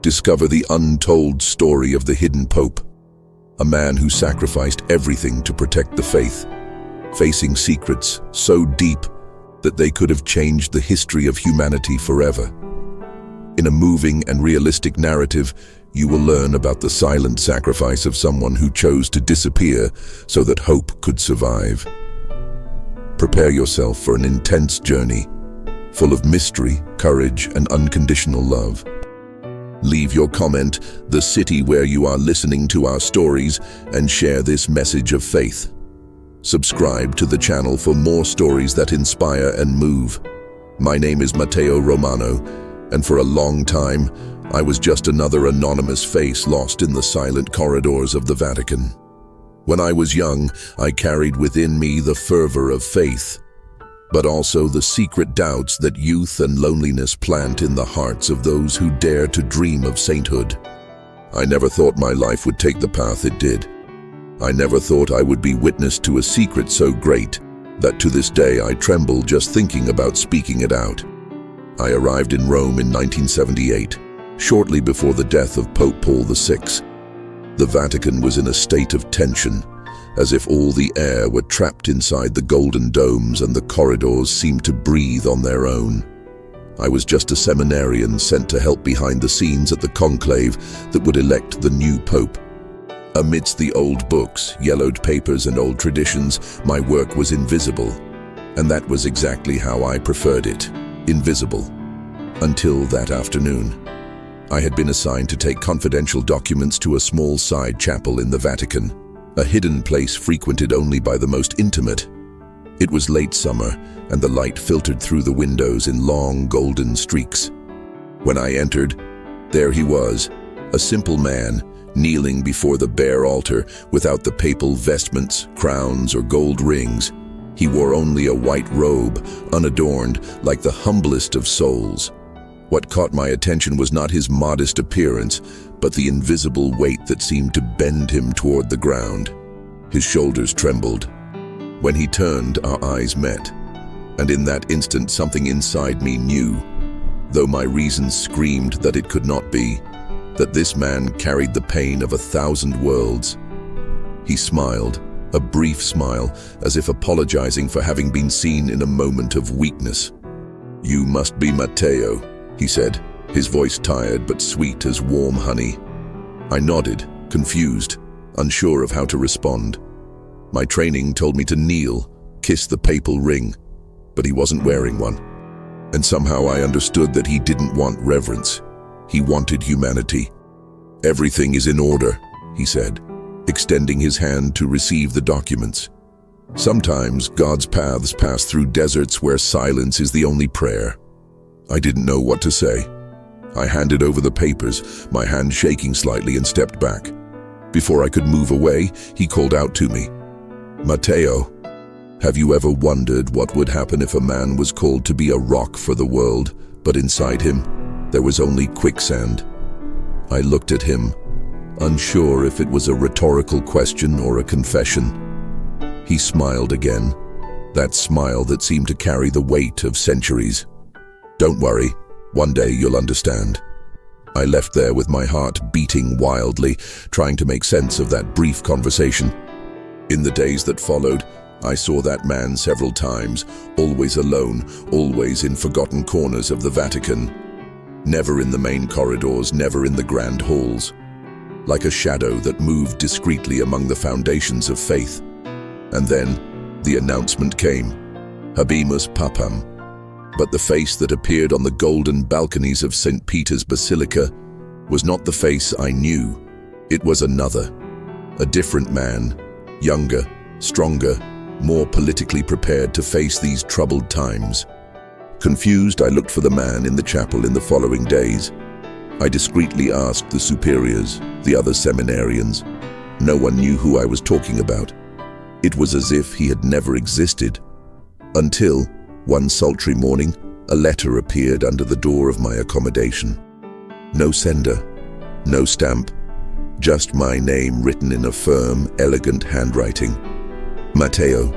discover the untold story of the hidden Pope, a man who sacrificed everything to protect the faith, facing secrets so deep that they could have changed the history of humanity forever. In a moving and realistic narrative, you will learn about the silent sacrifice of someone who chose to disappear so that hope could survive. Prepare yourself for an intense journey, full of mystery, courage, and unconditional love. Leave your comment, the city where you are listening to our stories, and share this message of faith. Subscribe to the channel for more stories that inspire and move. My name is Matteo Romano, and for a long time, I was just another anonymous face lost in the silent corridors of the Vatican. When I was young, I carried within me the fervor of faith, but also the secret doubts that youth and loneliness plant in the hearts of those who dare to dream of sainthood. I never thought my life would take the path it did. I never thought I would be witness to a secret so great that to this day I tremble just thinking about speaking it out. I arrived in Rome in 1978, shortly before the death of Pope Paul VI. The Vatican was in a state of tension, as if all the air were trapped inside the golden domes and the corridors seemed to breathe on their own. I was just a seminarian sent to help behind the scenes at the conclave that would elect the new pope. Amidst the old books, yellowed papers, and old traditions, my work was invisible. And that was exactly how I preferred it, invisible. Until that afternoon. I had been assigned to take confidential documents to a small side chapel in the Vatican, a hidden place frequented only by the most intimate. It was late summer, and the light filtered through the windows in long golden streaks. When I entered, there he was, a simple man, kneeling before the bare altar without the papal vestments, crowns, or gold rings. He wore only a white robe, unadorned, like the humblest of souls. What caught my attention was not his modest appearance, but the invisible weight that seemed to bend him toward the ground. His shoulders trembled. When he turned, our eyes met, and in that instant something inside me knew, though my reason screamed that it could not be, that this man carried the pain of 1,000 worlds. He smiled, a brief smile, as if apologizing for having been seen in a moment of weakness. "You must be Matteo," he said, his voice tired but sweet as warm honey. I nodded, confused, unsure of how to respond. My training told me to kneel, kiss the papal ring, but he wasn't wearing one. And somehow I understood that he didn't want reverence. He wanted humanity. "Everything is in order," he said, extending his hand to receive the documents. Sometimes God's paths pass through deserts where silence is the only prayer. I didn't know what to say. I handed over the papers, my hand shaking slightly, and stepped back. Before I could move away, he called out to me, "Matteo, have you ever wondered what would happen if a man was called to be a rock for the world, but inside him there was only quicksand?" I looked at him, unsure if it was a rhetorical question or a confession. He smiled again, that smile that seemed to carry the weight of centuries. "Don't worry, one day you'll understand." I left there with my heart beating wildly, trying to make sense of that brief conversation. In the days that followed, I saw that man several times, always alone, always in forgotten corners of the Vatican. Never in the main corridors, never in the grand halls. Like a shadow that moved discreetly among the foundations of faith. And then, the announcement came, "Habemus Papam." But the face that appeared on the golden balconies of St. Peter's Basilica was not the face I knew. It was another, a different man, younger, stronger, more politically prepared to face these troubled times. Confused, I looked for the man in the chapel in the following days. I discreetly asked the superiors, the other seminarians. No one knew who I was talking about. It was as if he had never existed. Until, one sultry morning, a letter appeared under the door of my accommodation. No sender, no stamp, just my name written in a firm, elegant handwriting. "Matteo,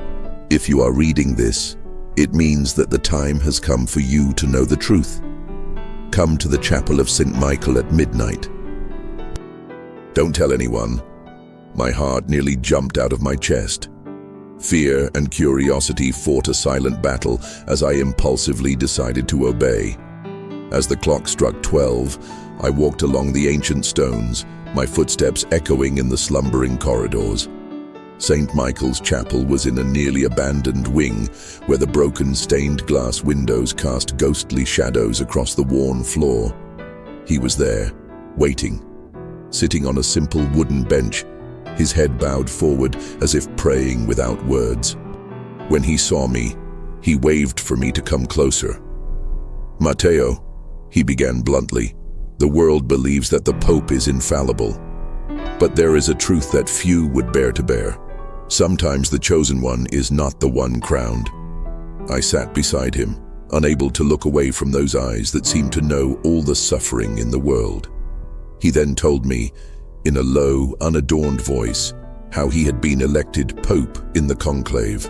if you are reading this, it means that the time has come for you to know the truth." Come to the chapel of St. Michael at midnight. Don't tell anyone. My heart nearly jumped out of my chest. Fear and curiosity fought a silent battle as I impulsively decided to obey. As the clock struck 12, I walked along the ancient stones, my footsteps echoing in the slumbering corridors. St. Michael's Chapel was in a nearly abandoned wing where the broken stained glass windows cast ghostly shadows across the worn floor. He was there, waiting, sitting on a simple wooden bench, his head bowed forward as if praying without words. When he saw me, he waved for me to come closer. "Matteo," he began bluntly, "the world believes that the Pope is infallible. But there is a truth that few would bear to bear. Sometimes the chosen one is not the one crowned." I sat beside him, unable to look away from those eyes that seemed to know all the suffering in the world. He then told me, in a low, unadorned voice, how he had been elected Pope in the conclave,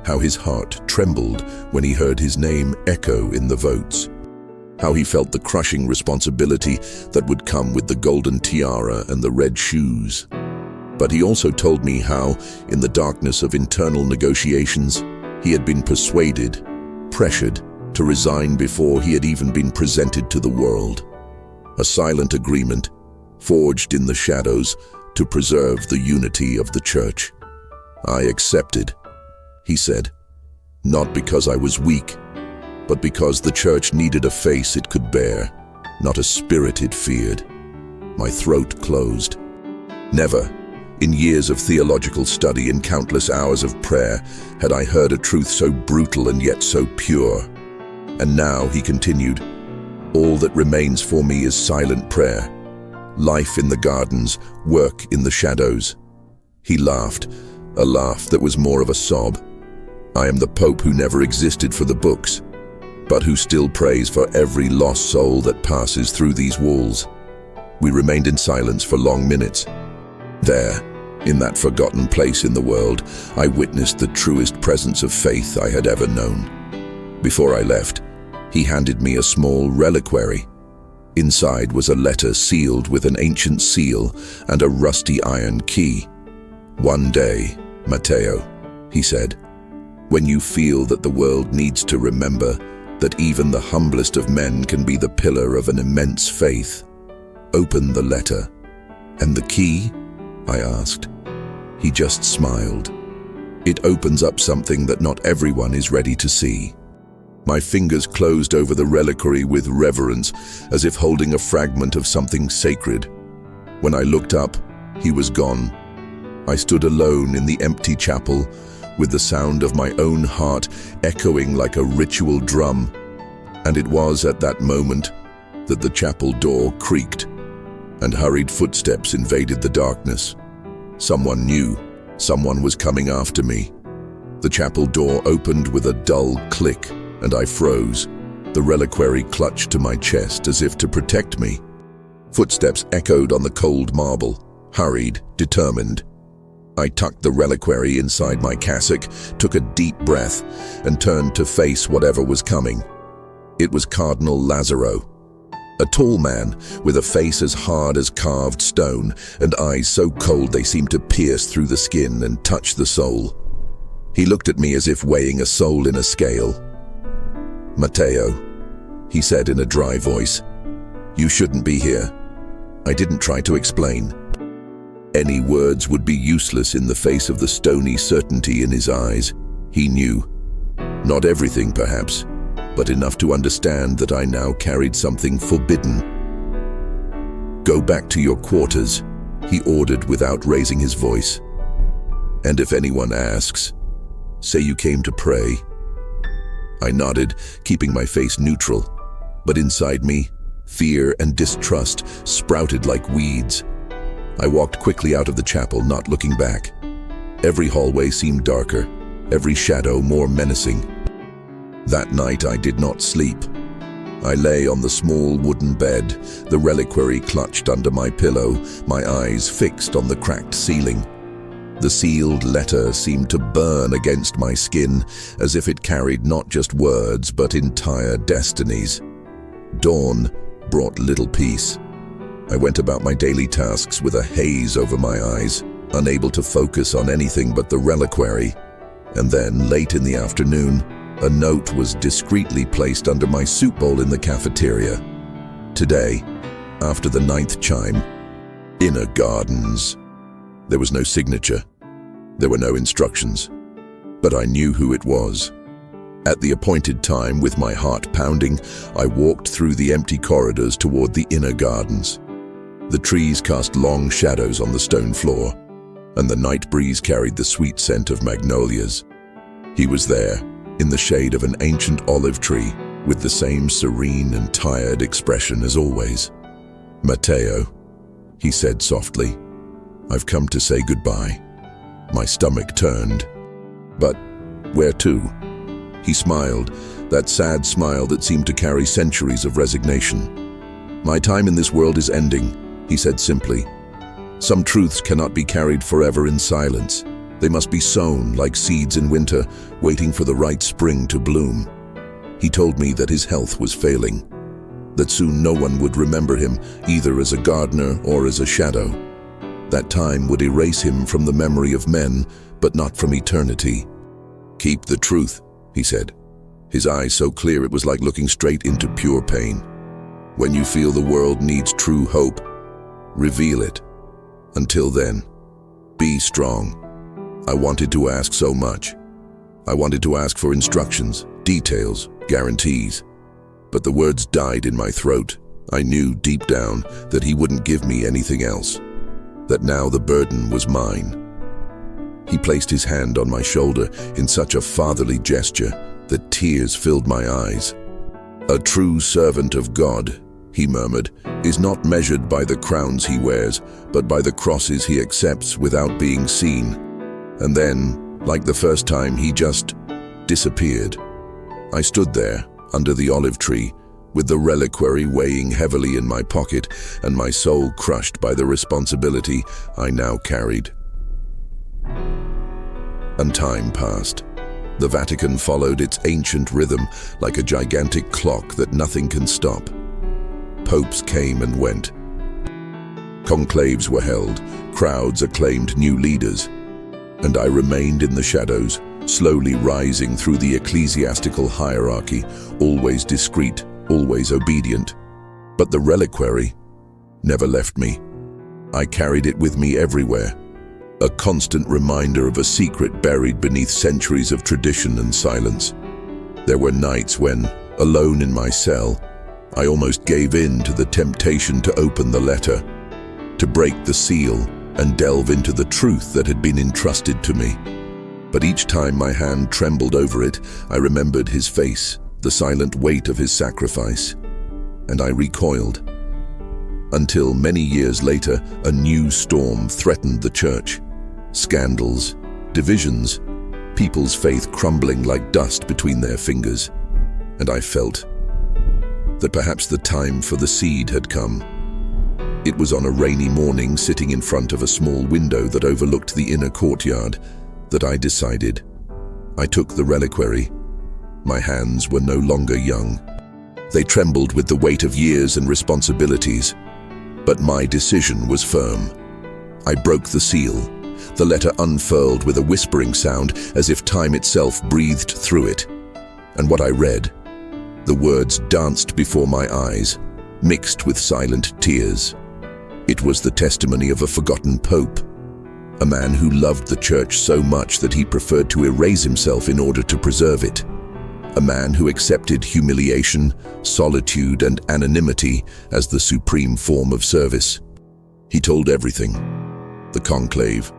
how his heart trembled when he heard his name echo in the votes, how he felt the crushing responsibility that would come with the golden tiara and the red shoes. But he also told me how, in the darkness of internal negotiations, he had been persuaded, pressured, to resign before he had even been presented to the world. A silent agreement, forged in the shadows to preserve the unity of the Church. I accepted, he said, not because I was weak, but because the Church needed a face it could bear, not a spirit it feared. My throat closed. Never, in years of theological study and countless hours of prayer, had I heard a truth so brutal and yet so pure. And now, he continued, all that remains for me is silent prayer. Life in the gardens, work in the shadows. He laughed, a laugh that was more of a sob. I am the Pope who never existed for the books, but who still prays for every lost soul that passes through these walls. We remained in silence for long minutes. There, in that forgotten place in the world, I witnessed the truest presence of faith I had ever known. Before I left, he handed me a small reliquary. Inside was a letter sealed with an ancient seal and a rusty iron key. One day, Matteo, he said, when you feel that the world needs to remember that even the humblest of men can be the pillar of an immense faith, open the letter. And the key? I asked. He just smiled. It opens up something that not everyone is ready to see. My fingers closed over the reliquary with reverence, as if holding a fragment of something sacred. When I looked up, he was gone. I stood alone in the empty chapel, with the sound of my own heart echoing like a ritual drum. And it was at that moment that the chapel door creaked, and hurried footsteps invaded the darkness. Someone knew, someone was coming after me. The chapel door opened with a dull click, and I froze, the reliquary clutched to my chest as if to protect me. Footsteps echoed on the cold marble, hurried, determined. I tucked the reliquary inside my cassock, took a deep breath, and turned to face whatever was coming. It was Cardinal Lazzaro, a tall man with a face as hard as carved stone and eyes so cold they seemed to pierce through the skin and touch the soul. He looked at me as if weighing a soul in a scale. "Matteo," he said in a dry voice, "you shouldn't be here." I didn't try to explain. Any words would be useless in the face of the stony certainty in his eyes. He knew. Not everything, perhaps, but enough to understand that I now carried something forbidden. "Go back to your quarters," he ordered without raising his voice. "And if anyone asks, say you came to pray." I nodded, keeping my face neutral, but inside me, fear and distrust sprouted like weeds. I walked quickly out of the chapel, not looking back. Every hallway seemed darker, every shadow more menacing. That night I did not sleep. I lay on the small wooden bed, the reliquary clutched under my pillow, my eyes fixed on the cracked ceiling. The sealed letter seemed to burn against my skin, as if it carried not just words but entire destinies. Dawn brought little peace. I went about my daily tasks with a haze over my eyes, unable to focus on anything but the reliquary. And then, late in the afternoon, a note was discreetly placed under my soup bowl in the cafeteria. Today, after the 9th chime, Inner Gardens. There was no signature. There were no instructions. But I knew who it was. At the appointed time, with my heart pounding, I walked through the empty corridors toward the Inner Gardens. The trees cast long shadows on the stone floor, and the night breeze carried the sweet scent of magnolias. He was there, in the shade of an ancient olive tree, with the same serene and tired expression as always. "Matteo," he said softly, "I've come to say goodbye." My stomach turned. "But where to?" He smiled, that sad smile that seemed to carry centuries of resignation. "My time in this world is ending," he said simply. "Some truths cannot be carried forever in silence. They must be sown like seeds in winter, waiting for the right spring to bloom." He told me that his health was failing, that soon no one would remember him, either as a gardener or as a shadow. That time would erase him from the memory of men, but not from eternity. "Keep the truth," he said, his eyes so clear it was like looking straight into pure pain. "When you feel the world needs true hope, reveal it. Until then, be strong." I wanted to ask so much. I wanted to ask for instructions, details, guarantees. But the words died in my throat. I knew deep down that he wouldn't give me anything else, that now the burden was mine. He placed his hand on my shoulder in such a fatherly gesture that tears filled my eyes. "A true servant of God," he murmured, "is not measured by the crowns he wears, but by the crosses he accepts without being seen." And then, like the first time, he just disappeared. I stood there, under the olive tree, with the reliquary weighing heavily in my pocket and my soul crushed by the responsibility I now carried. And time passed. The Vatican followed its ancient rhythm like a gigantic clock that nothing can stop. Popes came and went. Conclaves were held, crowds acclaimed new leaders, and I remained in the shadows, slowly rising through the ecclesiastical hierarchy, always discreet, always obedient. But the reliquary never left me. I carried it with me everywhere, a constant reminder of a secret buried beneath centuries of tradition and silence. There were nights when, alone in my cell, I almost gave in to the temptation to open the letter, to break the seal and delve into the truth that had been entrusted to me. But each time my hand trembled over it, I remembered his face, the silent weight of his sacrifice, and I recoiled. Until many years later, a new storm threatened the church. Scandals, divisions, people's faith crumbling like dust between their fingers. And I felt that perhaps the time for the seed had come. It was on a rainy morning, sitting in front of a small window that overlooked the inner courtyard, that I decided. I took the reliquary. My hands were no longer young. They trembled with the weight of years and responsibilities. But my decision was firm. I broke the seal. The letter unfurled with a whispering sound, as if time itself breathed through it. And what I read, the words danced before my eyes, mixed with silent tears. It was the testimony of a forgotten pope, a man who loved the church so much that he preferred to erase himself in order to preserve it. A man who accepted humiliation, solitude, and anonymity as the supreme form of service. He told everything: the conclave,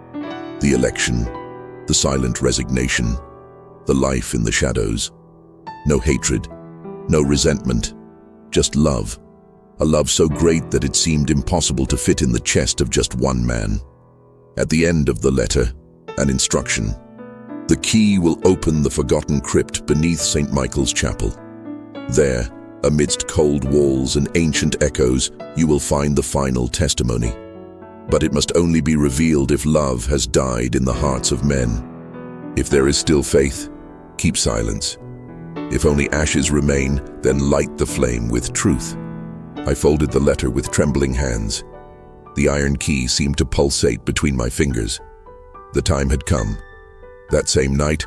the election, the silent resignation, the life in the shadows. No hatred, no resentment, just love. A love so great that it seemed impossible to fit in the chest of just one man. At the end of the letter, an instruction. The key will open the forgotten crypt beneath St. Michael's Chapel. There, amidst cold walls and ancient echoes, you will find the final testimony. But it must only be revealed if love has died in the hearts of men. If there is still faith, keep silence. If only ashes remain, then light the flame with truth. I folded the letter with trembling hands. The iron key seemed to pulsate between my fingers. The time had come. That same night,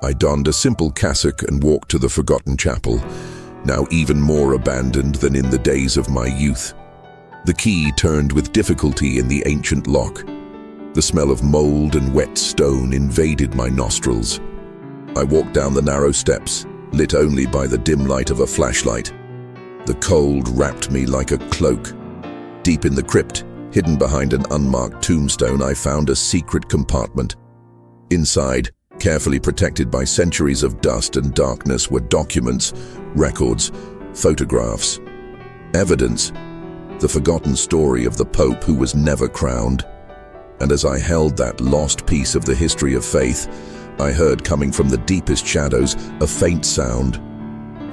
I donned a simple cassock and walked to the forgotten chapel, now even more abandoned than in the days of my youth. The key turned with difficulty in the ancient lock. The smell of mold and wet stone invaded my nostrils. I walked down the narrow steps, lit only by the dim light of a flashlight. The cold wrapped me like a cloak. Deep in the crypt, hidden behind an unmarked tombstone, I found a secret compartment. Inside, carefully protected by centuries of dust and darkness, were documents, records, photographs, evidence, the forgotten story of the Pope who was never crowned. And as I held that lost piece of the history of faith, I heard coming from the deepest shadows a faint sound.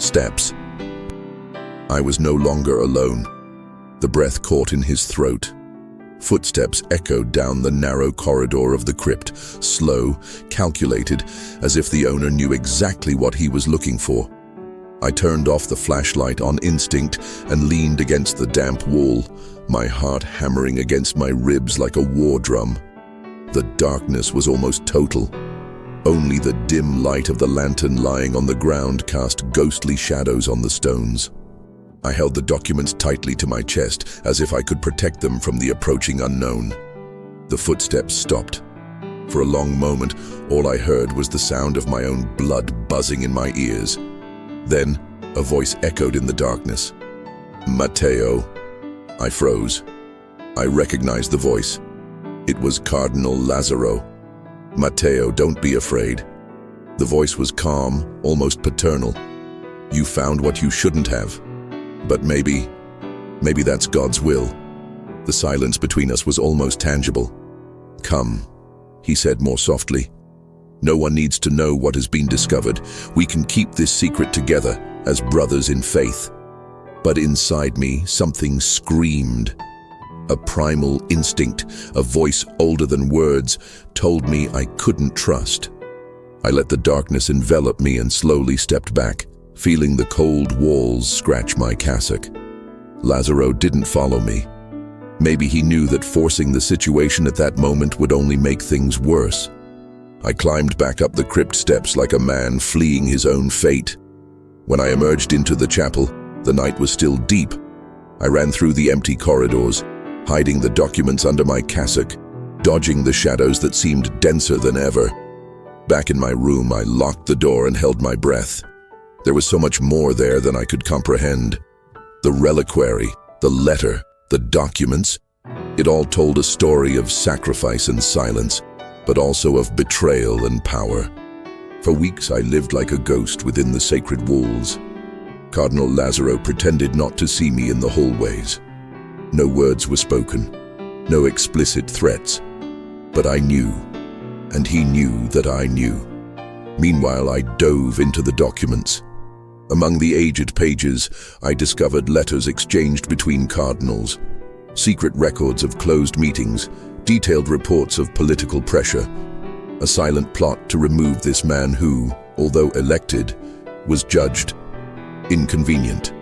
Steps. I was no longer alone. The breath caught in his throat. Footsteps echoed down the narrow corridor of the crypt, slow, calculated, as if the owner knew exactly what he was looking for. I turned off the flashlight on instinct and leaned against the damp wall, my heart hammering against my ribs like a war drum. The darkness was almost total. Only the dim light of the lantern lying on the ground cast ghostly shadows on the stones. I held the documents tightly to my chest, as if I could protect them from the approaching unknown. The footsteps stopped. For a long moment, all I heard was the sound of my own blood buzzing in my ears. Then, a voice echoed in the darkness. "Matteo." I froze. I recognized the voice. It was Cardinal Lazzaro. "Matteo, don't be afraid." The voice was calm, almost paternal. "You found what you shouldn't have. But maybe that's God's will." The silence between us was almost tangible. "Come," he said more softly. "No one needs to know what has been discovered. We can keep this secret together as brothers in faith." But inside me, something screamed. A primal instinct, a voice older than words, told me I couldn't trust. I let the darkness envelop me and slowly stepped back, feeling the cold walls scratch my cassock. Lazzaro didn't follow me. Maybe he knew that forcing the situation at that moment would only make things worse. I climbed back up the crypt steps like a man fleeing his own fate. When I emerged into the chapel, the night was still deep. I ran through the empty corridors, hiding the documents under my cassock, dodging the shadows that seemed denser than ever. Back in my room, I locked the door and held my breath. There was so much more there than I could comprehend. The reliquary, the letter, the documents, it all told a story of sacrifice and silence, but also of betrayal and power. For weeks I lived like a ghost within the sacred walls. Cardinal Lazzaro pretended not to see me in the hallways. No words were spoken, no explicit threats, but I knew, and he knew that I knew. Meanwhile, I dove into the documents. Among the aged pages, I discovered letters exchanged between cardinals, secret records of closed meetings, detailed reports of political pressure, a silent plot to remove this man who, although elected, was judged inconvenient.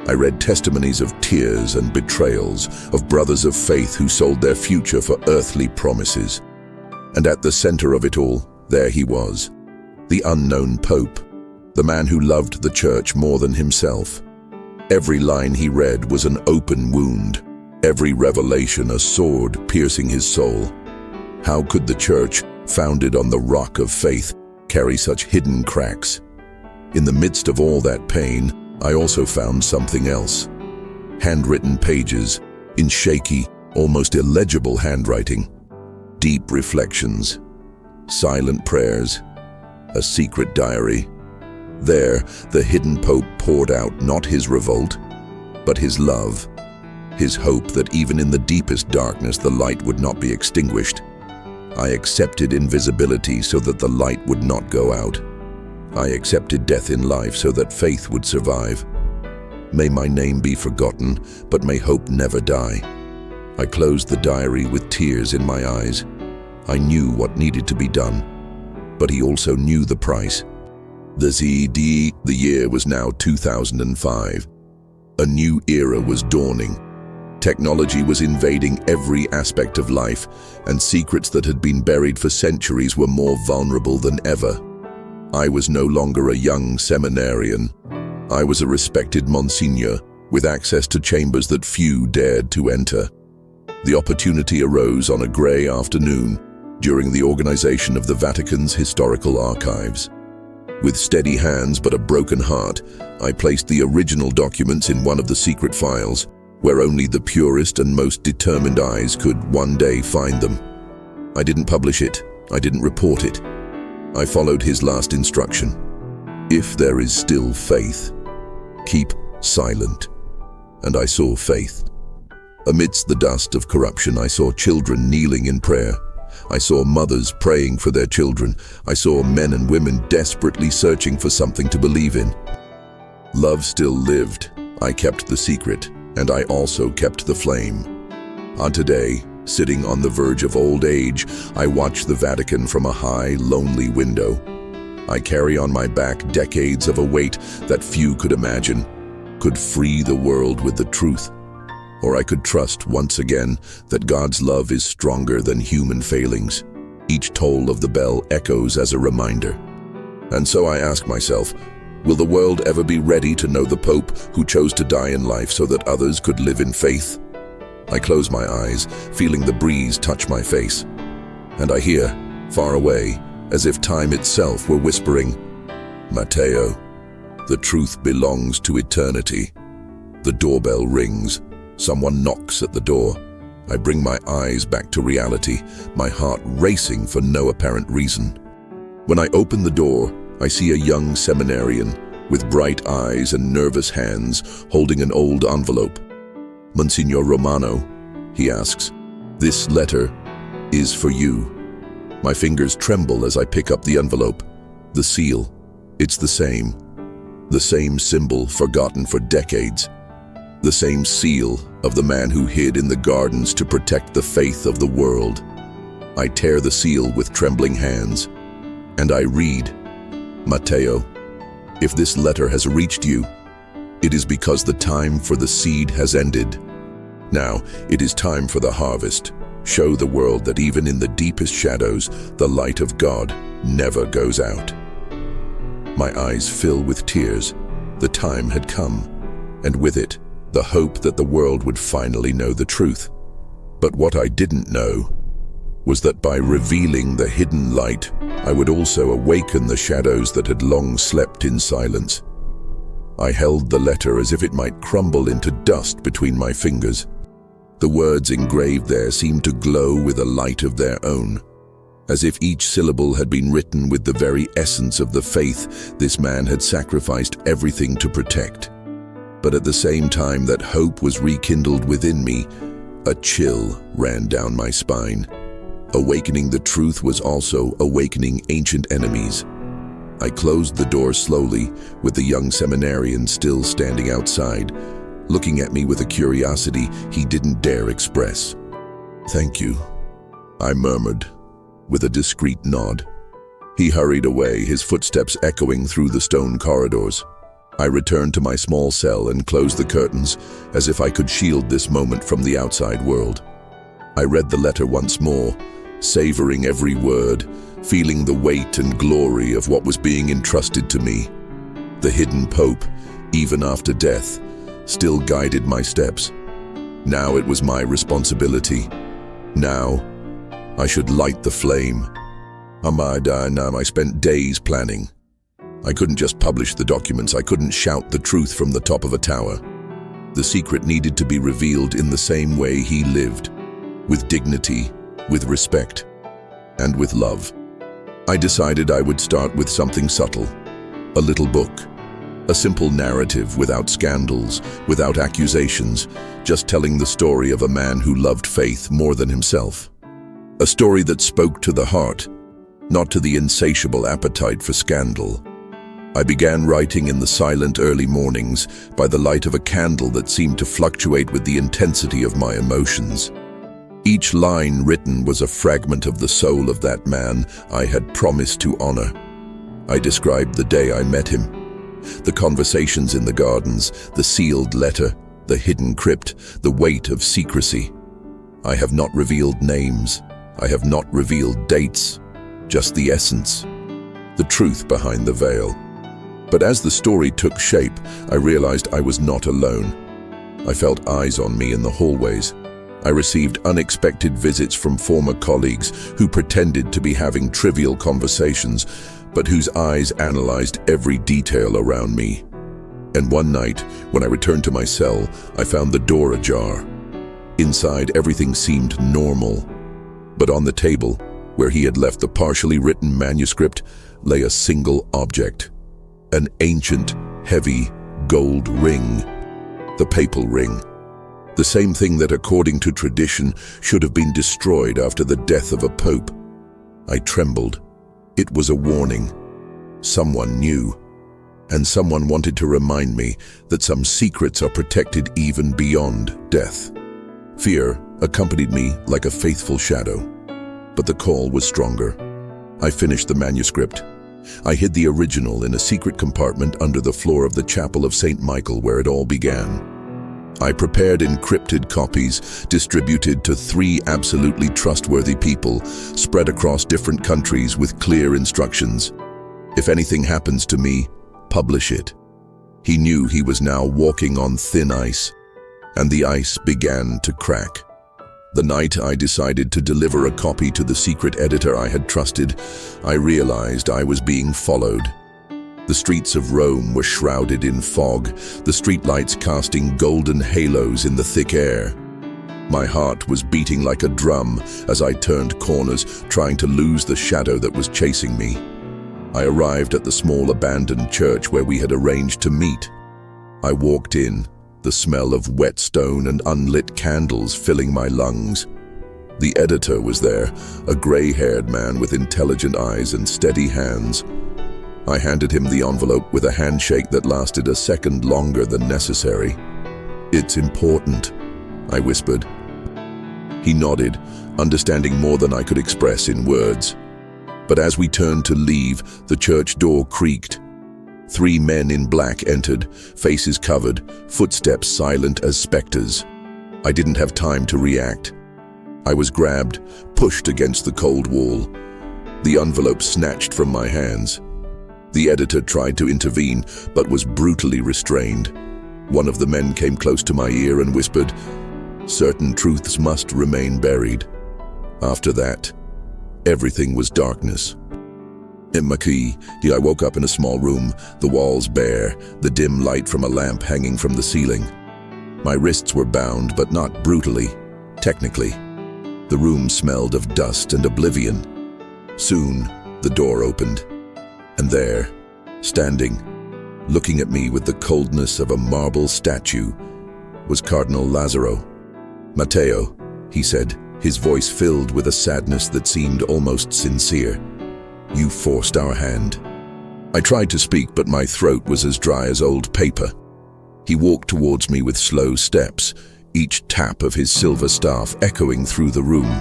I read testimonies of tears and betrayals, of brothers of faith who sold their future for earthly promises. And at the center of it all, there he was, the unknown Pope, the man who loved the church more than himself. Every line he read was an open wound, every revelation a sword piercing his soul. How could the church, founded on the rock of faith, carry such hidden cracks? In the midst of all that pain, I also found something else. Handwritten pages, in shaky, almost illegible handwriting. Deep reflections, silent prayers, a secret diary. There, the hidden Pope poured out not his revolt, but his love, his hope that even in the deepest darkness the light would not be extinguished. I accepted invisibility so that the light would not go out. I accepted death in life so that faith would survive. May my name be forgotten, but may hope never die. I closed the diary with tears in my eyes. I knew what needed to be done, but he also knew the price. The year was now 2005. A new era was dawning. Technology was invading every aspect of life, and secrets that had been buried for centuries were more vulnerable than ever. I was no longer a young seminarian. I was a respected Monsignor, with access to chambers that few dared to enter. The opportunity arose on a grey afternoon during the organization of the Vatican's historical archives. With steady hands but a broken heart, I placed the original documents in one of the secret files, where only the purest and most determined eyes could one day find them. I didn't publish it. I didn't report it. I followed his last instruction. If there is still faith, keep silent. And I saw faith. Amidst the dust of corruption, I saw children kneeling in prayer. I saw mothers praying for their children. I saw men and women desperately searching for something to believe in. Love still lived. I kept the secret, and I also kept the flame. On today, sitting on the verge of old age, I watch the Vatican from a high, lonely window. I carry on my back decades of a weight that few could imagine, could free the world with the truth. Or I could trust once again that God's love is stronger than human failings. Each toll of the bell echoes as a reminder. And so I ask myself, will the world ever be ready to know the Pope who chose to die in life so that others could live in faith? I close my eyes, feeling the breeze touch my face. And I hear, far away, as if time itself were whispering, Matteo, the truth belongs to eternity. The doorbell rings. Someone knocks at the door. I bring my eyes back to reality, my heart racing for no apparent reason. When I open the door, I see a young seminarian with bright eyes and nervous hands holding an old envelope. Monsignor Romano, he asks, this letter is for you. My fingers tremble as I pick up the envelope. The seal, it's the same symbol forgotten for decades. The same seal of the man who hid in the gardens to protect the faith of the world. I tear the seal with trembling hands, and I read, Matteo, if this letter has reached you, it is because the time for the seed has ended. Now, it is time for the harvest. Show the world that even in the deepest shadows, the light of God never goes out. My eyes fill with tears. The time had come, and with it, the hope that the world would finally know the truth. But what I didn't know was that by revealing the hidden light, I would also awaken the shadows that had long slept in silence. I held the letter as if it might crumble into dust between my fingers. The words engraved there seemed to glow with a light of their own, as if each syllable had been written with the very essence of the faith this man had sacrificed everything to protect. But at the same time that hope was rekindled within me, a chill ran down my spine. Awakening the truth was also awakening ancient enemies. I closed the door slowly, with the young seminarian still standing outside, looking at me with a curiosity he didn't dare express. Thank you, I murmured, with a discreet nod. He hurried away, his footsteps echoing through the stone corridors. I returned to my small cell and closed the curtains, as if I could shield this moment from the outside world. I read the letter once more, savoring every word, feeling the weight and glory of what was being entrusted to me. The hidden Pope, even after death, still guided my steps. Now it was my responsibility. Now, I should light the flame. I spent days planning. I couldn't just publish the documents, I couldn't shout the truth from the top of a tower. The secret needed to be revealed in the same way he lived, with dignity, with respect, and with love. I decided I would start with something subtle, a little book, a simple narrative without scandals, without accusations, just telling the story of a man who loved faith more than himself. A story that spoke to the heart, not to the insatiable appetite for scandal. I began writing in the silent early mornings by the light of a candle that seemed to fluctuate with the intensity of my emotions. Each line written was a fragment of the soul of that man I had promised to honor. I described the day I met him. The conversations in the gardens, the sealed letter, the hidden crypt, the weight of secrecy. I have not revealed names. I have not revealed dates. Just the essence. The truth behind the veil. But as the story took shape, I realized I was not alone. I felt eyes on me in the hallways. I received unexpected visits from former colleagues who pretended to be having trivial conversations, but whose eyes analyzed every detail around me. And one night, when I returned to my cell, I found the door ajar. Inside, everything seemed normal. But on the table, where he had left the partially written manuscript, lay a single object. An ancient, heavy, gold ring. The papal ring. The same thing that, according to tradition, should have been destroyed after the death of a pope. I trembled. It was a warning. Someone knew. And someone wanted to remind me that some secrets are protected even beyond death. Fear accompanied me like a faithful shadow. But the call was stronger. I finished the manuscript. I hid the original in a secret compartment under the floor of the chapel of St. Michael where it all began. I prepared encrypted copies, distributed to 3 absolutely trustworthy people, spread across different countries with clear instructions. If anything happens to me, publish it. He knew he was now walking on thin ice, and the ice began to crack. The night I decided to deliver a copy to the secret editor I had trusted, I realized I was being followed. The streets of Rome were shrouded in fog, the streetlights casting golden halos in the thick air. My heart was beating like a drum as I turned corners, trying to lose the shadow that was chasing me. I arrived at the small abandoned church where we had arranged to meet. I walked in, the smell of wet stone and unlit candles filling my lungs. The editor was there, a gray-haired man with intelligent eyes and steady hands. I handed him the envelope with a handshake that lasted a second longer than necessary. "It's important," I whispered. He nodded, understanding more than I could express in words. But as we turned to leave, the church door creaked. 3 men in black entered, faces covered, footsteps silent as specters. I didn't have time to react. I was grabbed, pushed against the cold wall. The envelope snatched from my hands. The editor tried to intervene, but was brutally restrained. One of the men came close to my ear and whispered, "Certain truths must remain buried." After that, everything was darkness. In Maki, I woke up in a small room, the walls bare, the dim light from a lamp hanging from the ceiling. My wrists were bound, but not brutally, technically. The room smelled of dust and oblivion. Soon, the door opened. And there, standing, looking at me with the coldness of a marble statue, was Cardinal Lazzaro. "Matteo," he said, his voice filled with a sadness that seemed almost sincere. "You forced our hand." I tried to speak, but my throat was as dry as old paper. He walked towards me with slow steps, each tap of his silver staff echoing through the room.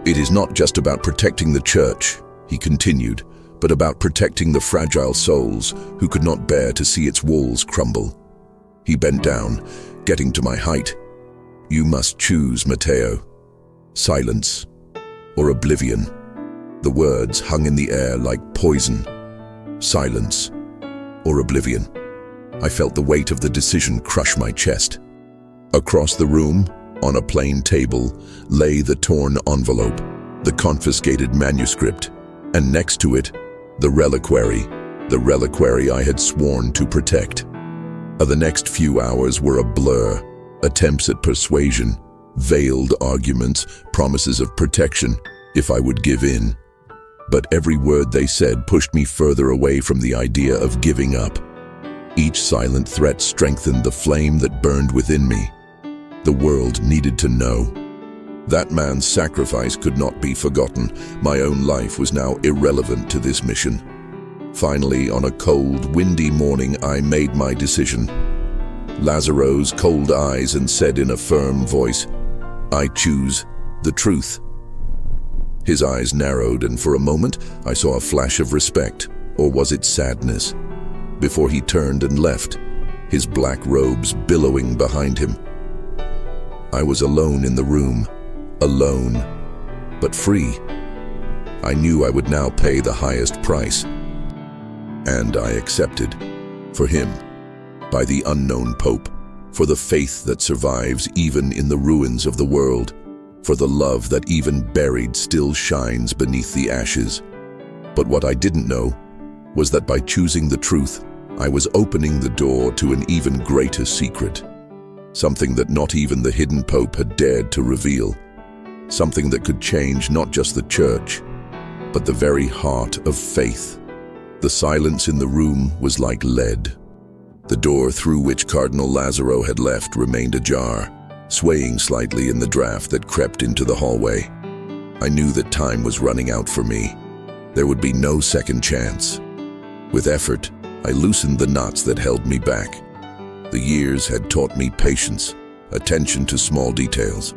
"It is not just about protecting the church," he continued, "but about protecting the fragile souls who could not bear to see its walls crumble." He bent down, getting to my height. "You must choose, Matteo. Silence or oblivion." The words hung in the air like poison. Silence or oblivion. I felt the weight of the decision crush my chest. Across the room, on a plain table, lay the torn envelope, the confiscated manuscript, and next to it, the reliquary I had sworn to protect. The next few hours were a blur, attempts at persuasion, veiled arguments, promises of protection, if I would give in. But every word they said pushed me further away from the idea of giving up. Each silent threat strengthened the flame that burned within me. The world needed to know. That man's sacrifice could not be forgotten. My own life was now irrelevant to this mission. Finally, on a cold, windy morning, I made my decision. Lazzaro's cold eyes and said in a firm voice, "I choose the truth." His eyes narrowed, and for a moment, I saw a flash of respect. or was it sadness? Before he turned and left, his black robes billowing behind him. I was alone in the room, alone, but free. I knew I would now pay the highest price. And I accepted. For him, by the unknown Pope, for the faith that survives even in the ruins of the world, for the love that even buried still shines beneath the ashes. But what I didn't know was that by choosing the truth, I was opening the door to an even greater secret. Something that not even the hidden Pope had dared to reveal. Something that could change not just the church, but the very heart of faith. The silence in the room was like lead. The door through which Cardinal Lazzaro had left remained ajar, swaying slightly in the draft that crept into the hallway. I knew that time was running out for me. There would be no second chance. With effort, I loosened the knots that held me back. The years had taught me patience, attention to small details.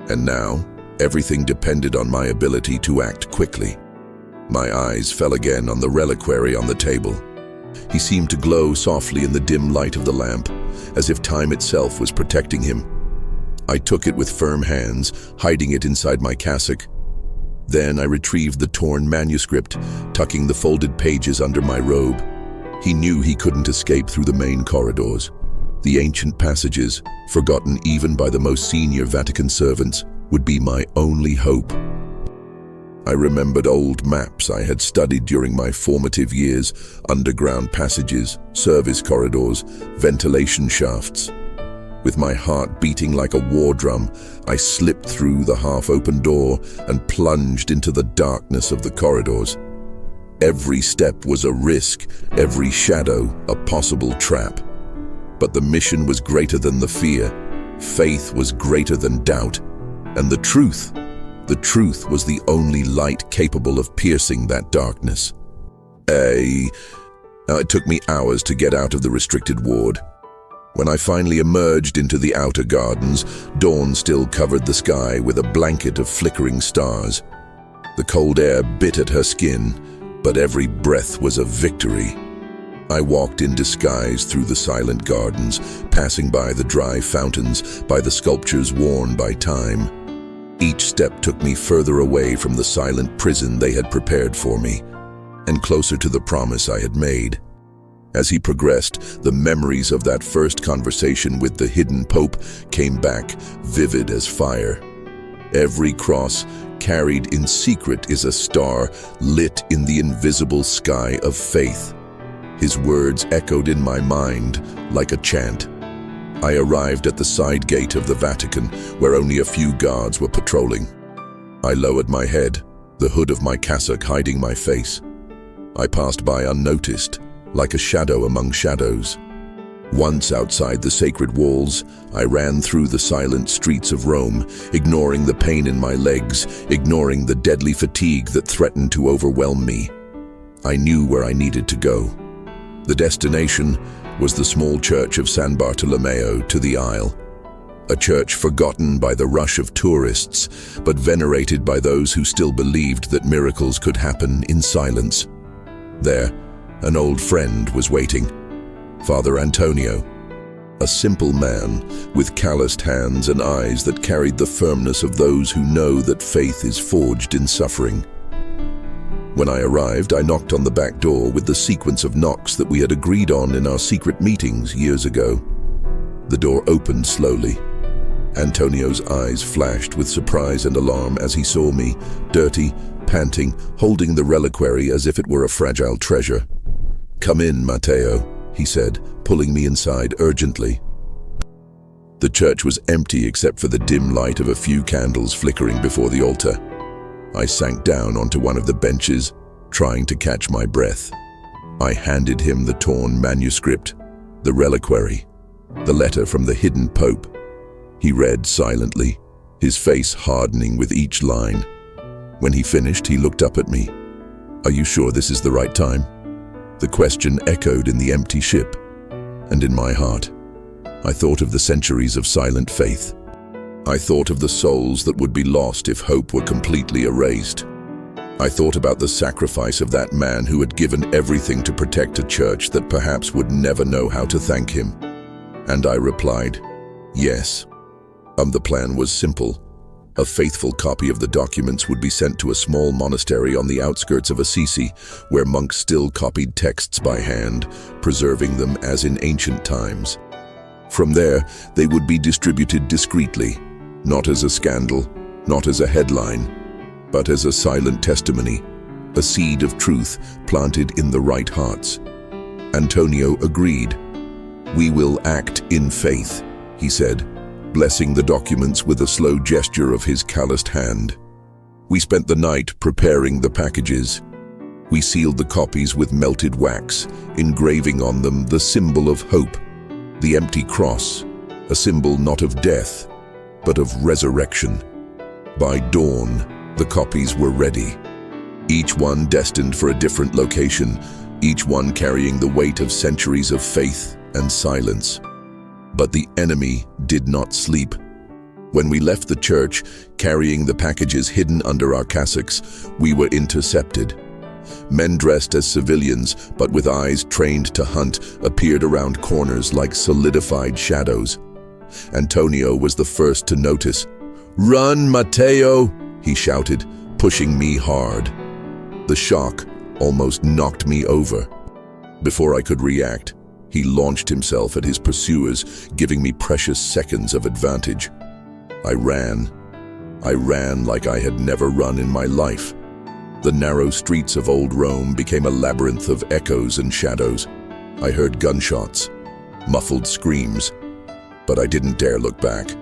And now, everything depended on my ability to act quickly. My eyes fell again on the reliquary on the table. He seemed to glow softly in the dim light of the lamp, as if time itself was protecting him. I took it with firm hands, hiding it inside my cassock. Then I retrieved the torn manuscript, tucking the folded pages under my robe. He knew he couldn't escape through the main corridors. The ancient passages, forgotten even by the most senior Vatican servants, would be my only hope. I remembered old maps I had studied during my formative years, underground passages, service corridors, ventilation shafts. With my heart beating like a war drum, I slipped through the half-open door and plunged into the darkness of the corridors. Every step was a risk, every shadow a possible trap. But the mission was greater than the fear, faith was greater than doubt, and the truth was the only light capable of piercing that darkness. It took me hours to get out of the restricted ward. When I finally emerged into the outer gardens, dawn still covered the sky with a blanket of flickering stars. The cold air bit at her skin, but every breath was a victory. I walked in disguise through the silent gardens, passing by the dry fountains, by the sculptures worn by time. Each step took me further away from the silent prison they had prepared for me, and closer to the promise I had made. As he progressed, the memories of that first conversation with the hidden Pope came back, vivid as fire. Every cross carried in secret is a star lit in the invisible sky of faith. His words echoed in my mind like a chant. I arrived at the side gate of the Vatican, where only a few guards were patrolling. I lowered my head, the hood of my cassock hiding my face. I passed by unnoticed, like a shadow among shadows. Once outside the sacred walls, I ran through the silent streets of Rome, ignoring the pain in my legs, ignoring the deadly fatigue that threatened to overwhelm me. I knew where I needed to go. The destination was the small church of San Bartolomeo to the Isle, a church forgotten by the rush of tourists, but venerated by those who still believed that miracles could happen in silence. There, an old friend was waiting, Father Antonio, a simple man with calloused hands and eyes that carried the firmness of those who know that faith is forged in suffering. When I arrived, I knocked on the back door with the sequence of knocks that we had agreed on in our secret meetings years ago. The door opened slowly. Antonio's eyes flashed with surprise and alarm as he saw me, dirty, panting, holding the reliquary as if it were a fragile treasure. "Come in, Matteo," he said, pulling me inside urgently. The church was empty except for the dim light of a few candles flickering before the altar. I sank down onto one of the benches, trying to catch my breath. I handed him the torn manuscript, the reliquary, the letter from the hidden Pope. He read silently, his face hardening with each line. When he finished, he looked up at me. "Are you sure this is the right time?" The question echoed in the empty ship, and in my heart. I thought of the centuries of silent faith. I thought of the souls that would be lost if hope were completely erased. I thought about the sacrifice of that man who had given everything to protect a church that perhaps would never know how to thank him. And I replied, yes. The plan was simple. A faithful copy of the documents would be sent to a small monastery on the outskirts of Assisi, where monks still copied texts by hand, preserving them as in ancient times. From there, they would be distributed discreetly, not as a scandal, not as a headline, but as a silent testimony, a seed of truth planted in the right hearts. Antonio agreed. "We will act in faith," he said, blessing the documents with a slow gesture of his calloused hand. We spent the night preparing the packages. We sealed the copies with melted wax, engraving on them the symbol of hope, the empty cross, a symbol not of death, but of resurrection. By dawn, the copies were ready, each one destined for a different location, each one carrying the weight of centuries of faith and silence. But the enemy did not sleep. When we left the church, carrying the packages hidden under our cassocks, we were intercepted. Men dressed as civilians, but with eyes trained to hunt, appeared around corners like solidified shadows. Antonio was the first to notice. "Run, Matteo!" he shouted, pushing me hard. The shock almost knocked me over. Before I could react, he launched himself at his pursuers, giving me precious seconds of advantage. I ran like I had never run in my life. The narrow streets of old Rome became a labyrinth of echoes and shadows. I heard gunshots, muffled screams, but I didn't dare look back.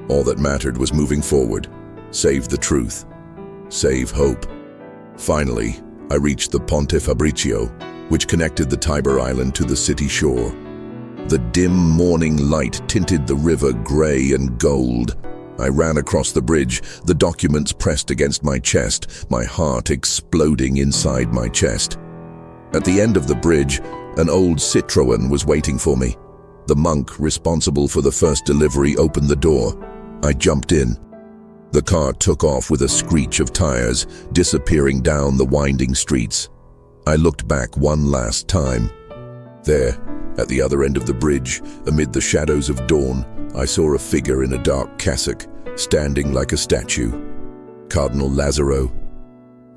All that mattered was moving forward, save the truth, save hope. Finally, I reached the Ponte Fabricio, which connected the Tiber Island to the city shore. The dim morning light tinted the river gray and gold. I ran across the bridge, the documents pressed against my chest, my heart exploding inside my chest. At the end of the bridge, an old Citroën was waiting for me. The monk responsible for the first delivery opened the door. I jumped in. The car took off with a screech of tires, disappearing down the winding streets. I looked back one last time. There, at the other end of the bridge, amid the shadows of dawn, I saw a figure in a dark cassock, standing like a statue. Cardinal Lazzaro.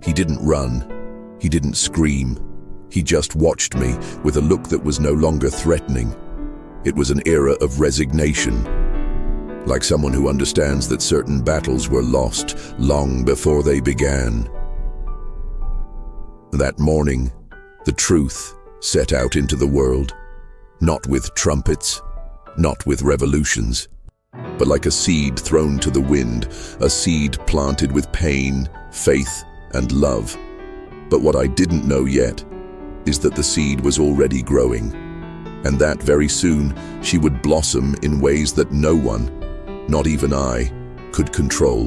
He didn't run. He didn't scream. He just watched me with a look that was no longer threatening. It was an era of resignation, like someone who understands that certain battles were lost long before they began. That morning, the truth set out into the world, not with trumpets, not with revolutions, but like a seed thrown to the wind, a seed planted with pain, faith, and love. But what I didn't know yet is that the seed was already growing, and that very soon she would blossom in ways that no one, not even I, could control.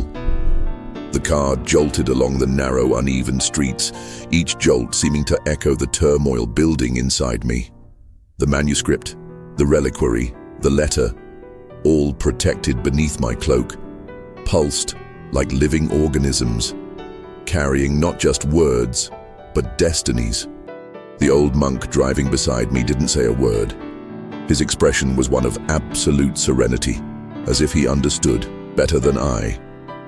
The car jolted along the narrow, uneven streets, each jolt seeming to echo the turmoil building inside me. The manuscript, the reliquary, the letter, all protected beneath my cloak, pulsed like living organisms, carrying not just words, but destinies. The old monk driving beside me didn't say a word. His expression was one of absolute serenity, as if he understood, better than I,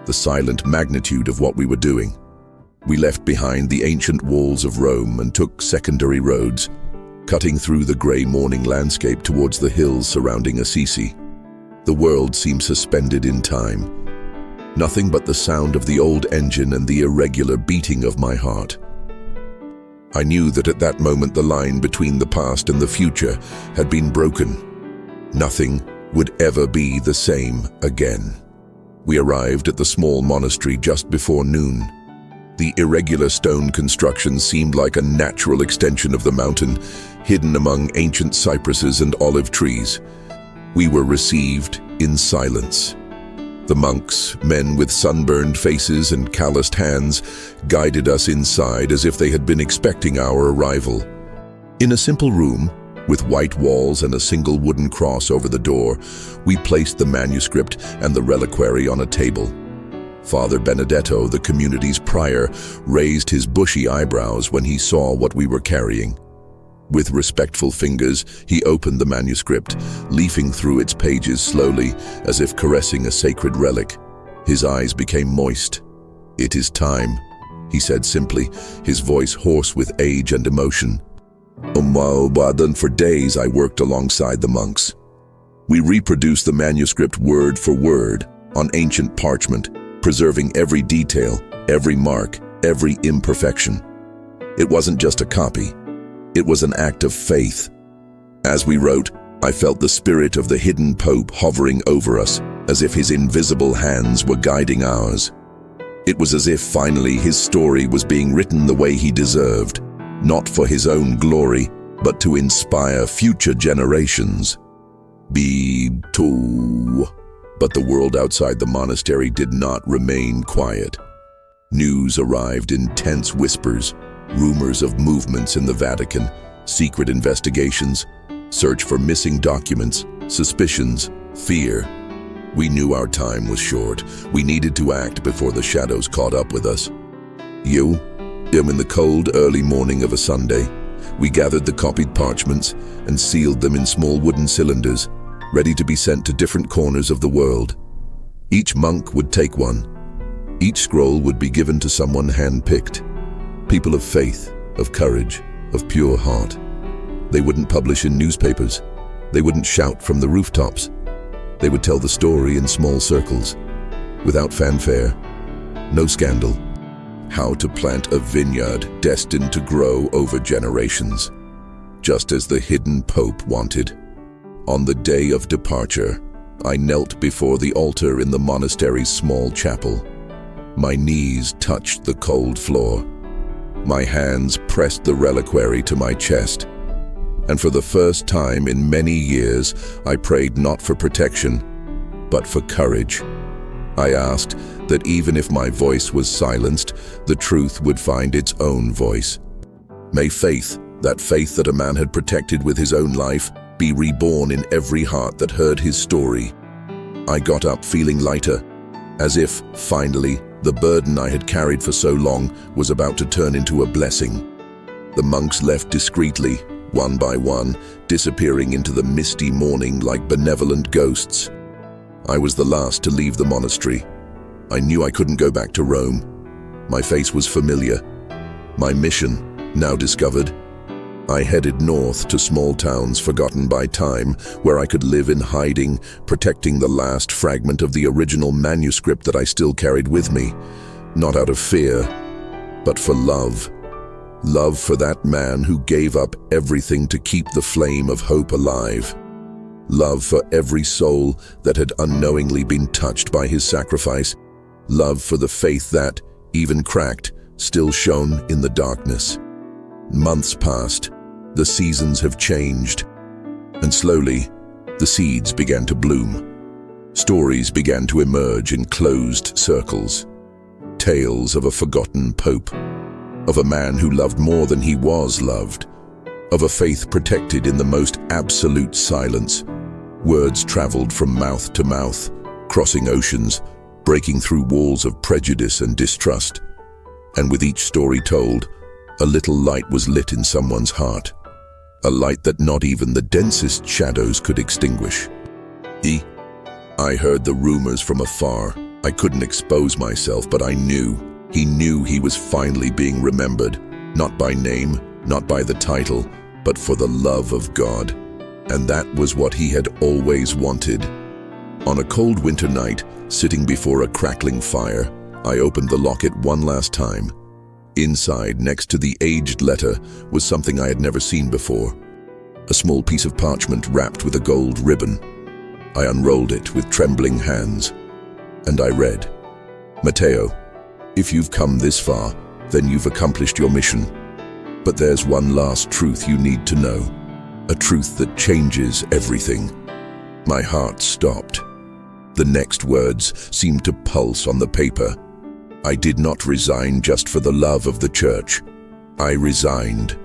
the silent magnitude of what we were doing. We left behind the ancient walls of Rome and took secondary roads, cutting through the grey morning landscape towards the hills surrounding Assisi. The world seemed suspended in time. Nothing but the sound of the old engine and the irregular beating of my heart. I knew that at that moment the line between the past and the future had been broken. Nothing would ever be the same again. We arrived at the small monastery just before noon. The irregular stone construction seemed like a natural extension of the mountain, hidden among ancient cypresses and olive trees. We were received in silence. The monks, men with sunburned faces and calloused hands, guided us inside as if they had been expecting our arrival. In a simple room, with white walls and a single wooden cross over the door, we placed the manuscript and the reliquary on a table. Father Benedetto, the community's prior, raised his bushy eyebrows when he saw what we were carrying. With respectful fingers, he opened the manuscript, leafing through its pages slowly, as if caressing a sacred relic. His eyes became moist. "It is time," he said simply, his voice hoarse with age and emotion. Then for days I worked alongside the monks. We reproduced the manuscript word for word, on ancient parchment, preserving every detail, every mark, every imperfection. It wasn't just a copy. It was an act of faith. As we wrote, I felt the spirit of the hidden Pope hovering over us, as if his invisible hands were guiding ours. It was as if finally his story was being written the way he deserved, not for his own glory, but to inspire future generations. But the world outside the monastery did not remain quiet. News arrived in tense whispers, rumors of movements in the Vatican, secret investigations, search for missing documents, suspicions, fear. We knew our time was short. We needed to act before the shadows caught up with us. In the cold, early morning of a Sunday, we gathered the copied parchments and sealed them in small wooden cylinders, ready to be sent to different corners of the world. Each monk would take one. Each scroll would be given to someone hand-picked. People of faith, of courage, of pure heart. They wouldn't publish in newspapers. They wouldn't shout from the rooftops. They would tell the story in small circles, without fanfare, no scandal. How to plant a vineyard destined to grow over generations, just as the hidden Pope wanted. On the day of departure, I knelt before the altar in the monastery's small chapel. My knees touched the cold floor. My hands pressed the reliquary to my chest. And for the first time in many years, I prayed not for protection, but for courage. I asked that even if my voice was silenced, the truth would find its own voice. May faith, that faith that a man had protected with his own life, be reborn in every heart that heard his story. I got up feeling lighter, as if, finally, the burden I had carried for so long was about to turn into a blessing. The monks left discreetly, one by one, disappearing into the misty morning like benevolent ghosts. I was the last to leave the monastery. I knew I couldn't go back to Rome. My face was familiar. My mission, now discovered. I headed north to small towns forgotten by time, where I could live in hiding, protecting the last fragment of the original manuscript that I still carried with me, not out of fear, but for love. Love for that man who gave up everything to keep the flame of hope alive. Love for every soul that had unknowingly been touched by his sacrifice. Love for the faith that, even cracked, still shone in the darkness. Months passed. The seasons have changed. And slowly, the seeds began to bloom. Stories began to emerge in closed circles. Tales of a forgotten pope. Of a man who loved more than he was loved. Of a faith protected in the most absolute silence. Words traveled from mouth to mouth, crossing oceans, breaking through walls of prejudice and distrust. And with each story told, a little light was lit in someone's heart. A light that not even the densest shadows could extinguish. I heard the rumors from afar. I couldn't expose myself, but I knew. He knew he was finally being remembered, not by name, not by the title, but for the love of God. And that was what he had always wanted. On a cold winter night, sitting before a crackling fire, I opened the locket one last time. Inside, next to the aged letter, was something I had never seen before. A small piece of parchment wrapped with a gold ribbon. I unrolled it with trembling hands, and I read, "Matteo, if you've come this far, then you've accomplished your mission. But there's one last truth you need to know, a truth that changes everything." My heart stopped. The next words seemed to pulse on the paper. I did not resign just for the love of the church. I resigned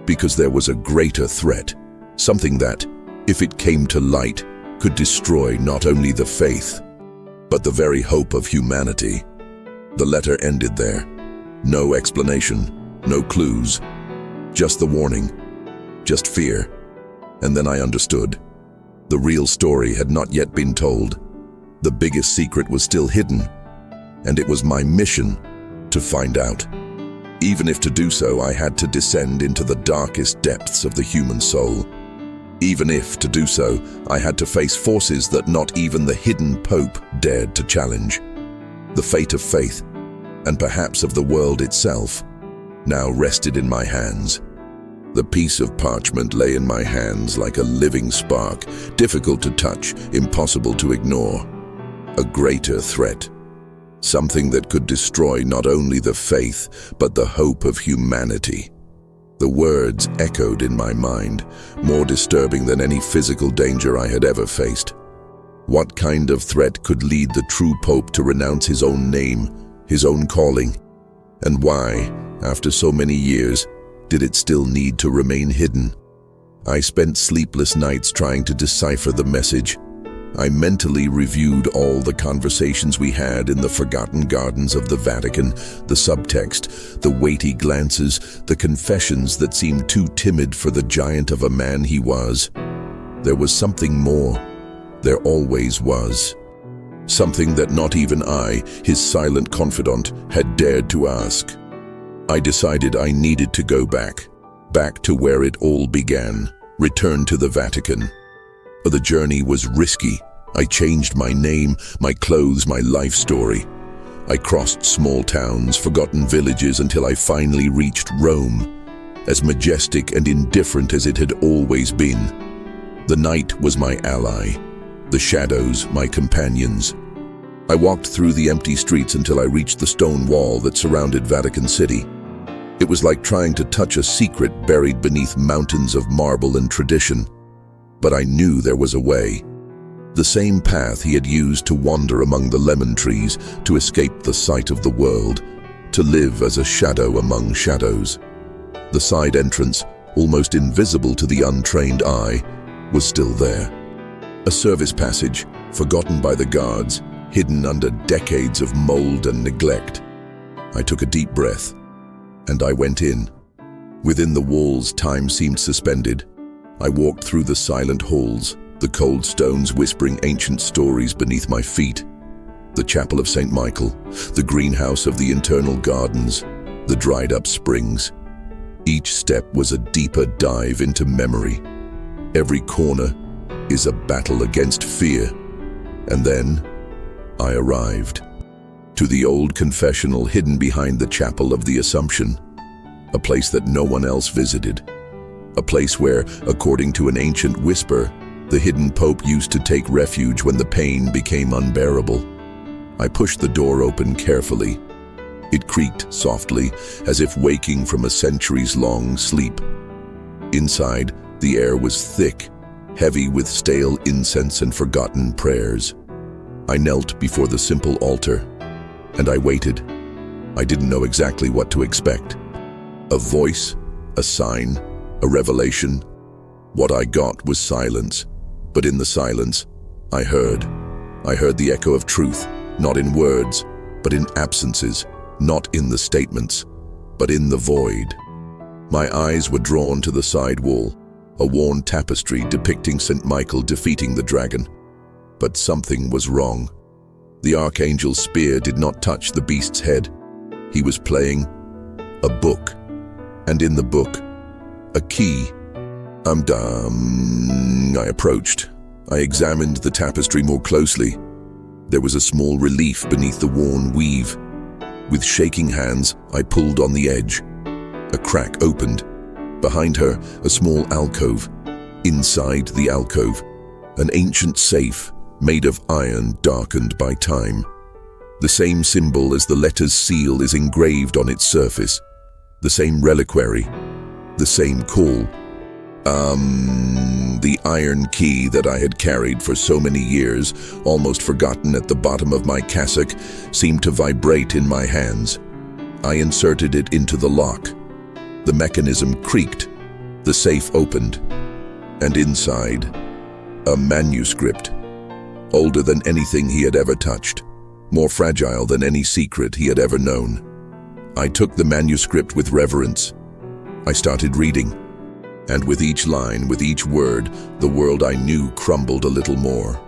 because there was a greater threat, something that, if it came to light, could destroy not only the faith, but the very hope of humanity. The letter ended there. No explanation, no clues, just the warning, just fear. And then I understood. The real story had not yet been told. The biggest secret was still hidden, and it was my mission to find out. Even if to do so I had to descend into the darkest depths of the human soul. Even if to do so I had to face forces that not even the hidden Pope dared to challenge. The fate of faith, and perhaps of the world itself, now rested in my hands. The piece of parchment lay in my hands like a living spark, difficult to touch, impossible to ignore. A greater threat. Something that could destroy not only the faith, but the hope of humanity. The words echoed in my mind, more disturbing than any physical danger I had ever faced. What kind of threat could lead the true Pope to renounce his own name, his own calling? And why, after so many years, did it still need to remain hidden? I spent sleepless nights trying to decipher the message. I mentally reviewed all the conversations we had in the forgotten gardens of the Vatican, the subtext, the weighty glances, the confessions that seemed too timid for the giant of a man he was. There was something more. There always was. Something that not even I, his silent confidant, had dared to ask. I decided I needed to go back to where it all began, return to the Vatican. The journey was risky. I changed my name, my clothes, my life story. I crossed small towns, forgotten villages until I finally reached Rome, as majestic and indifferent as it had always been. The night was my ally, the shadows my companions. I walked through the empty streets until I reached the stone wall that surrounded Vatican City. It was like trying to touch a secret buried beneath mountains of marble and tradition. But I knew there was a way. The same path he had used to wander among the lemon trees, to escape the sight of the world, to live as a shadow among shadows. The side entrance, almost invisible to the untrained eye, was still there. A service passage, forgotten by the guards, hidden under decades of mold and neglect. I took a deep breath, and I went in. Within the walls, time seemed suspended. I walked through the silent halls, the cold stones whispering ancient stories beneath my feet. The chapel of St. Michael, the greenhouse of the internal gardens, the dried-up springs. Each step was a deeper dive into memory. Every corner is a battle against fear. And then I arrived. To the old confessional hidden behind the chapel of the Assumption, a place that no one else visited. A place where, according to an ancient whisper, the hidden Pope used to take refuge when the pain became unbearable. I pushed the door open carefully. It creaked softly, as if waking from a centuries-long sleep. Inside, the air was thick, heavy with stale incense and forgotten prayers. I knelt before the simple altar, and I waited. I didn't know exactly what to expect. A voice, a sign, a revelation. What I got was silence, but in the silence, I heard the echo of truth, not in words, but in absences, not in the statements, but in the void. My eyes were drawn to the side wall, a worn tapestry depicting St. Michael defeating the dragon. But something was wrong. The archangel's spear did not touch the beast's head. He was playing a book, and in the book, a key. I approached. I examined the tapestry more closely. There was a small relief beneath the worn weave. With shaking hands, I pulled on the edge. A crack opened. Behind her, a small alcove. Inside the alcove, an ancient safe made of iron darkened by time. The same symbol as the letter's seal is engraved on its surface. The same reliquary. The same call. The iron key that I had carried for so many years, almost forgotten at the bottom of my cassock, seemed to vibrate in my hands. I inserted it into the lock. The mechanism creaked. The safe opened. And inside, a manuscript, older than anything he had ever touched. more fragile than any secret he had ever known. I took the manuscript with reverence. I started reading, and with each line, with each word, the world I knew crumbled a little more.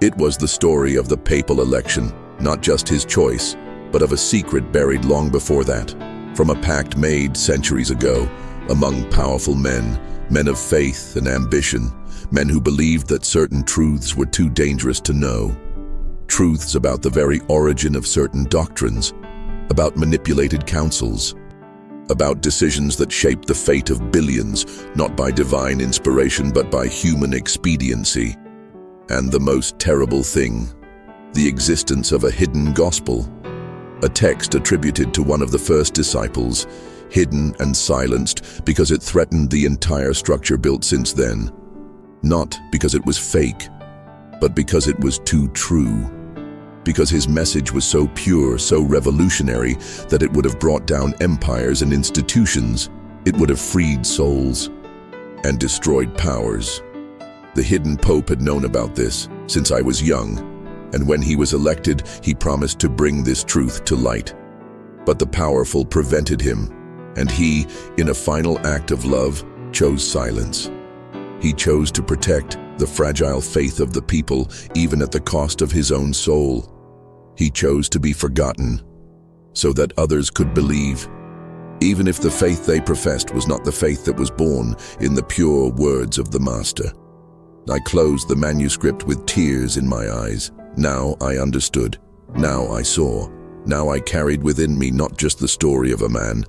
It was the story of the papal election, not just his choice, but of a secret buried long before that, from a pact made centuries ago, among powerful men, men of faith and ambition, men who believed that certain truths were too dangerous to know. Truths about the very origin of certain doctrines, about manipulated councils, about decisions that shaped the fate of billions, not by divine inspiration but by human expediency. And the most terrible thing, the existence of a hidden gospel, a text attributed to one of the first disciples, hidden and silenced because it threatened the entire structure built since then. Not because it was fake, but because it was too true. Because his message was so pure, so revolutionary, that it would have brought down empires and institutions. It would have freed souls and destroyed powers. The hidden pope had known about this since I was young, and when he was elected, he promised to bring this truth to light. But the powerful prevented him, and he, in a final act of love, chose silence. He chose to protect the fragile faith of the people, even at the cost of his own soul. He chose to be forgotten, so that others could believe, even if the faith they professed was not the faith that was born in the pure words of the Master. I closed the manuscript with tears in my eyes. Now I understood. Now I saw. Now I carried within me not just the story of a man,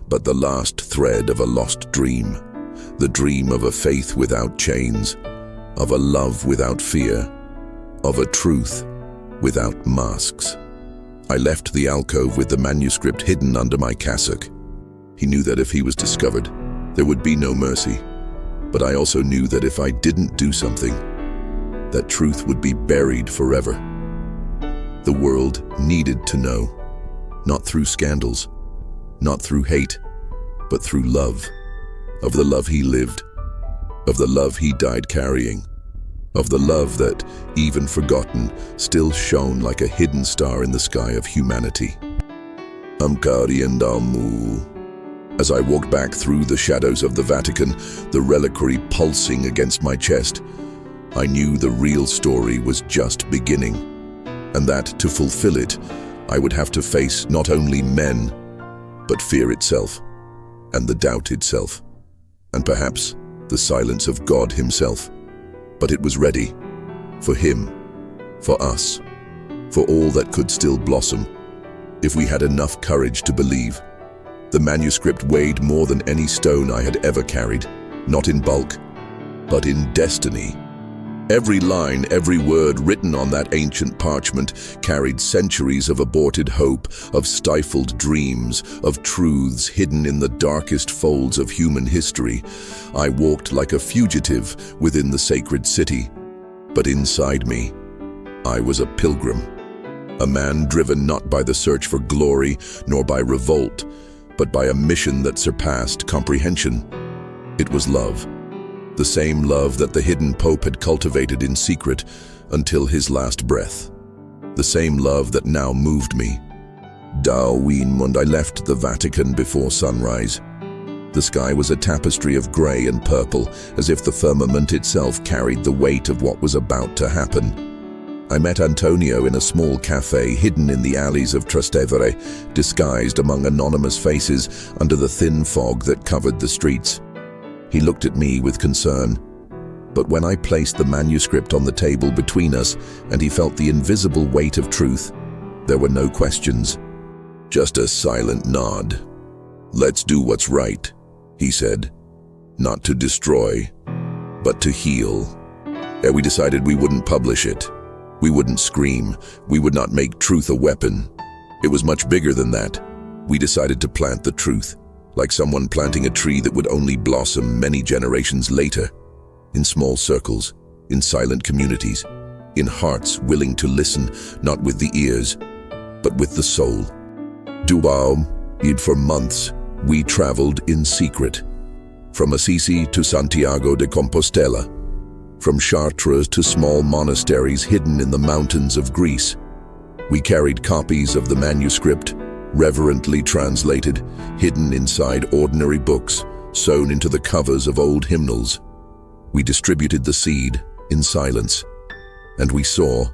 but the last thread of a lost dream. The dream of a faith without chains, of a love without fear, of a truth without masks. I left the alcove with the manuscript hidden under my cassock. He knew that if he was discovered, there would be no mercy. But I also knew that if I didn't do something, that truth would be buried forever. The world needed to know, not through scandals, not through hate, but through love. Of the love he lived, of the love he died carrying, of the love that, even forgotten, still shone like a hidden star in the sky of humanity. As I walked back through the shadows of the Vatican, the reliquary pulsing against my chest, I knew the real story was just beginning, and that to fulfill it, I would have to face not only men, but fear itself, and the doubt itself, and perhaps the silence of God himself. But it was ready, for him, for us, for all that could still blossom, if we had enough courage to believe. The manuscript weighed more than any stone I had ever carried, not in bulk, but in destiny. Every line, every word written on that ancient parchment carried centuries of aborted hope, of stifled dreams, of truths hidden in the darkest folds of human history. I walked like a fugitive within the sacred city, but inside me, I was a pilgrim, a man driven not by the search for glory, nor by revolt, but by a mission that surpassed comprehension. It was love. The same love that the hidden pope had cultivated in secret until his last breath. The same love that now moved me. I left the Vatican before sunrise. The sky was a tapestry of grey and purple, as if the firmament itself carried the weight of what was about to happen. I met Antonio in a small cafe hidden in the alleys of Trastevere, disguised among anonymous faces under the thin fog that covered the streets. He looked at me with concern, but when I placed the manuscript on the table between us and he felt the invisible weight of truth, there were no questions, just a silent nod. "Let's do what's right," he said, "not to destroy, but to heal." And we decided we wouldn't publish it. We wouldn't scream. We would not make truth a weapon. It was much bigger than that. We decided to plant the truth, like someone planting a tree that would only blossom many generations later, in small circles, in silent communities, in hearts willing to listen, not with the ears, but with the soul. For months, we traveled in secret, from Assisi to Santiago de Compostela, from Chartres to small monasteries hidden in the mountains of Greece. We carried copies of the manuscript, reverently translated, hidden inside ordinary books, sewn into the covers of old hymnals. We distributed the seed in silence, and we saw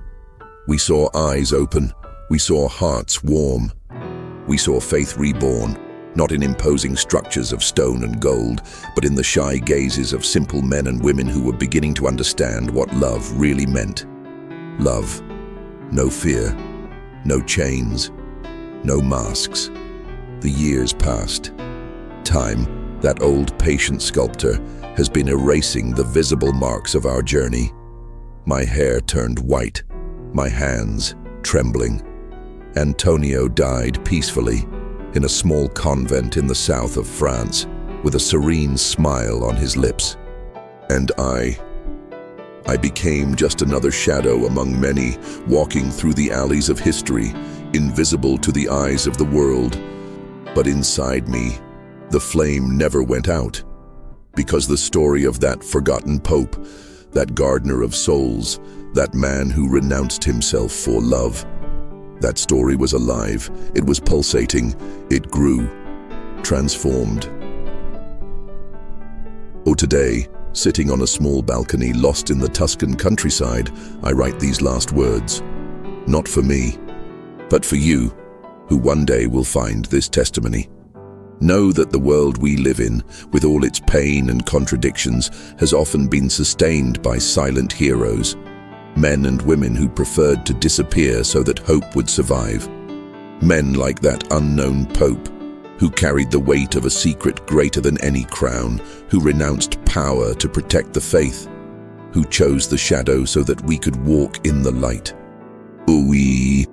eyes open, we saw hearts warm, we saw faith reborn, not in imposing structures of stone and gold, but in the shy gazes of simple men and women who were beginning to understand what love really meant. Love, no fear, no chains, no masks. The years passed. Time, that old patient sculptor, has been erasing the visible marks of our journey. My hair turned white, my hands trembling. Antonio died peacefully in a small convent in the south of France, with a serene smile on his lips. And I became just another shadow among many, walking through the alleys of history, invisible to the eyes of the world. But inside me, the flame never went out, because the story of that forgotten pope, that gardener of souls, that man who renounced himself for love, that story was alive, it was pulsating, it grew, transformed. Oh, today, sitting on a small balcony lost in the Tuscan countryside, I write these last words. Not for me, but for you, who one day will find this testimony. Know that the world we live in, with all its pain and contradictions, has often been sustained by silent heroes, men and women who preferred to disappear so that hope would survive. Men like that unknown pope, who carried the weight of a secret greater than any crown, who renounced power to protect the faith, who chose the shadow so that we could walk in the light. Oui.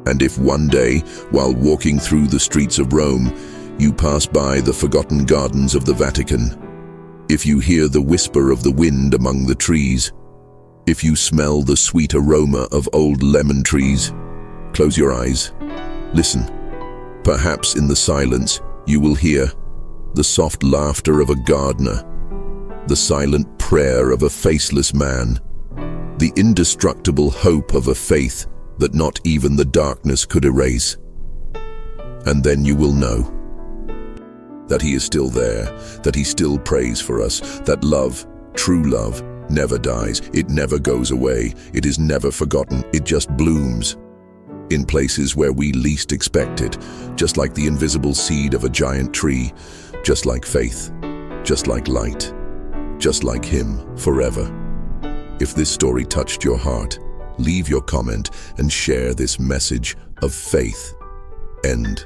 And if one day, while walking through the streets of Rome, you pass by the forgotten gardens of the Vatican, if you hear the whisper of the wind among the trees, if you smell the sweet aroma of old lemon trees, close your eyes, listen. Perhaps in the silence you will hear the soft laughter of a gardener, the silent prayer of a faceless man, the indestructible hope of a faith that not even the darkness could erase. And then you will know that He is still there, that He still prays for us, that love, true love, never dies, it never goes away, it is never forgotten, it just blooms in places where we least expect it, just like the invisible seed of a giant tree, just like faith, just like light, just like Him forever. If this story touched your heart, leave your comment and share this message of faith. End.